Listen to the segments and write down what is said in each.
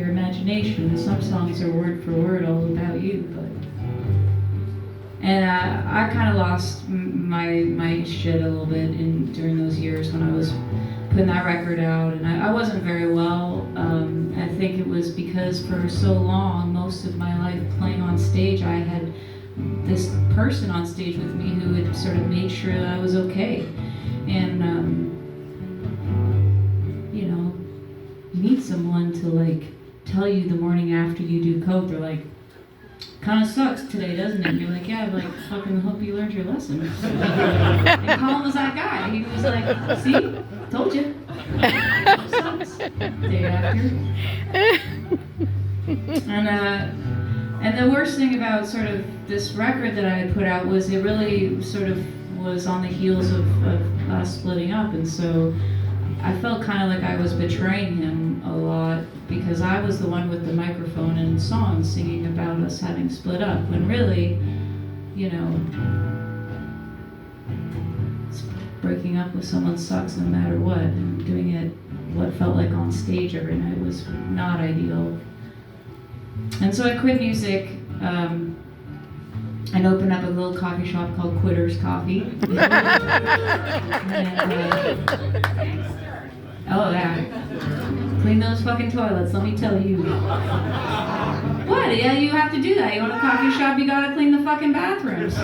your imagination. Some songs are word for word all about you, but. And I kind of lost my shit a little bit during those years when I was putting that record out, and I wasn't very well. I think it was because for so long, most of my life playing on stage, I had this person on stage with me who would sort of make sure that I was okay. And you know, you need someone to like tell you the morning after you do coke. They're like, kind of sucks today, doesn't it? And you're like, yeah, but like, fucking hope you learned your lesson. And Colin was that guy. He was like, see, told you. Sucks. Day after. And the worst thing about sort of this record that I had put out was it really sort of was on the heels of us splitting up, and so I felt kind of like I was betraying him a lot because I was the one with the microphone and songs singing about us having split up, when really, you know, breaking up with someone sucks no matter what, and doing it what felt like on stage every night was not ideal. And so I quit music and opened up a little coffee shop called Quitters Coffee. Oh yeah. Clean those fucking toilets, let me tell you. What? Yeah, you have to do that. You own a coffee shop, you gotta clean the fucking bathrooms.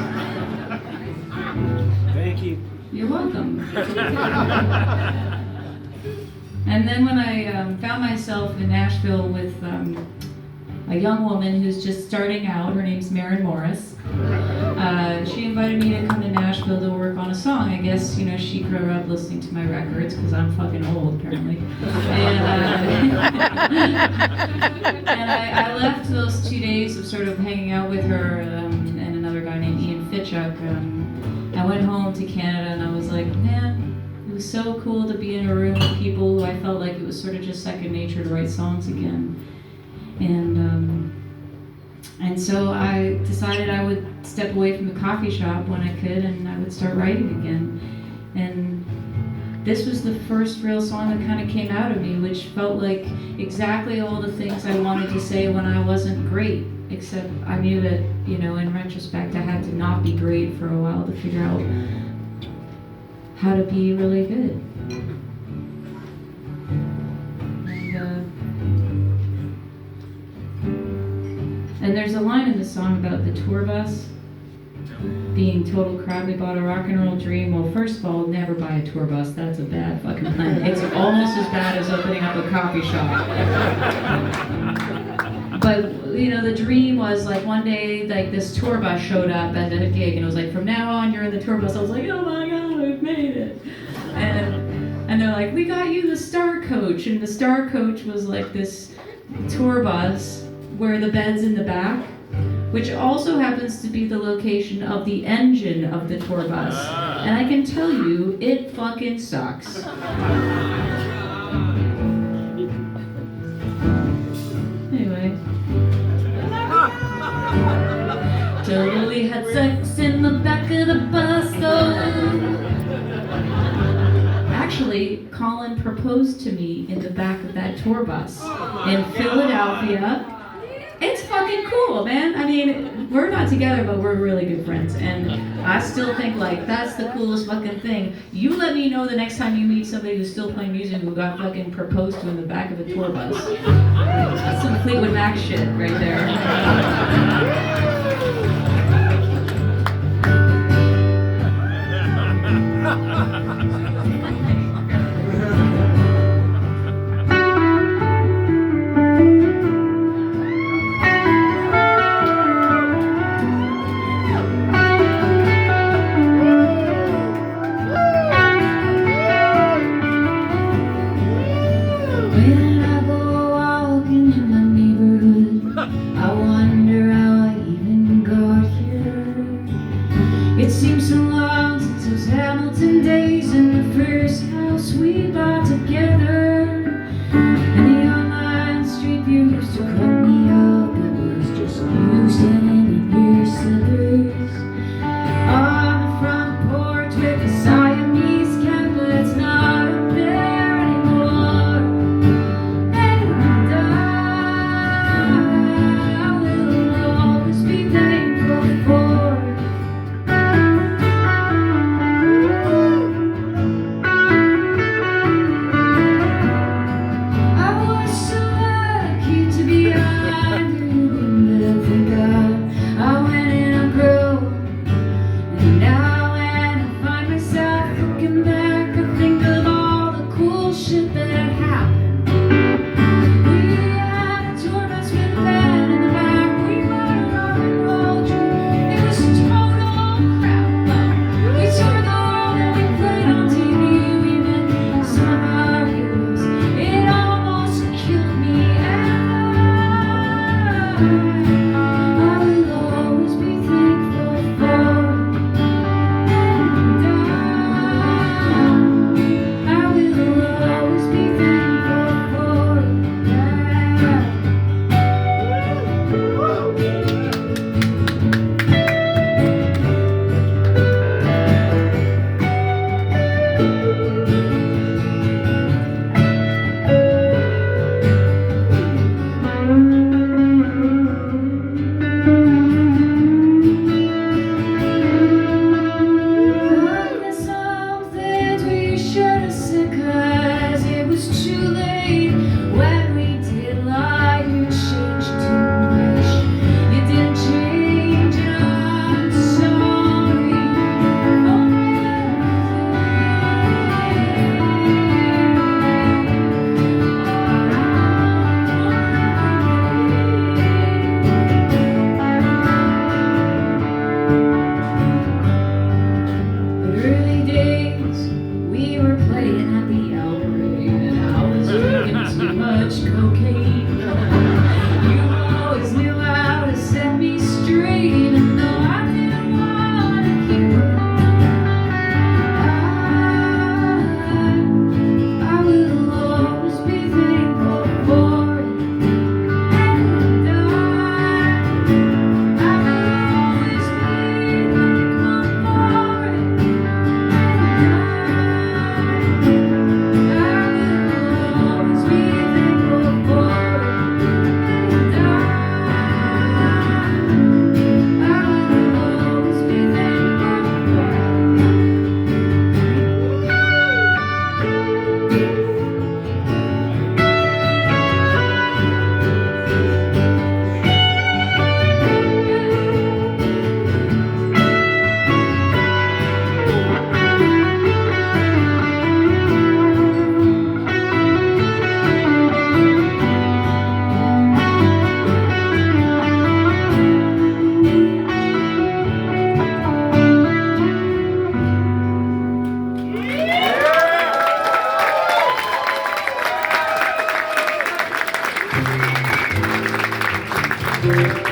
Thank you. You're welcome. And then when I found myself in Nashville with a young woman who's just starting out, her name's Maren Morris. She invited me to come to Nashville to work on a song. I guess, you know, she grew up listening to my records because I'm fucking old, apparently. And I left those 2 days of sort of hanging out with her and another guy named Ian Fitchuk. I went home to Canada and I was like, man, it was so cool to be in a room with people who I felt like it was sort of just second nature to write songs again. And so I decided I would step away from the coffee shop when I could, and I would start writing again. And this was the first real song that kind of came out of me, which felt like exactly all the things I wanted to say when I wasn't great, except I knew that, you know, in retrospect, I had to not be great for a while to figure out how to be really good. And there's a line in the song about the tour bus being total crap. We bought a rock and roll dream. Well, first of all, never buy a tour bus. That's a bad fucking plan. It's almost as bad as opening up a coffee shop. But, you know, the dream was like one day, like this tour bus showed up at a gig and it was like, from now on, you're in the tour bus. I was like, oh my God, we've made it. And they're like, we got you the Star Coach. And the Star Coach was like this tour bus where the bed's in the back, which also happens to be the location of the engine of the tour bus. And I can tell you, it fucking sucks. Anyway. Totally had sex in the back of the bus, though. Actually, Colin proposed to me in the back of that tour bus in Philadelphia. It's fucking cool, man. I mean, we're not together, but we're really good friends. And I still think, like, that's the coolest fucking thing. You let me know the next time you meet somebody who's still playing music who got fucking proposed to in the back of a tour bus. That's some Fleetwood Mac shit right there. When I go walking in my neighborhood, I wonder how I will always be thankful for it. And I will always be thankful for it. Early days, we were playing at the Albury, and I was drinking too much cocaine. You always knew how to set me straight, even though I didn't want to keep it. I will always be thankful for it. And I will always be thankful for it. Thank you.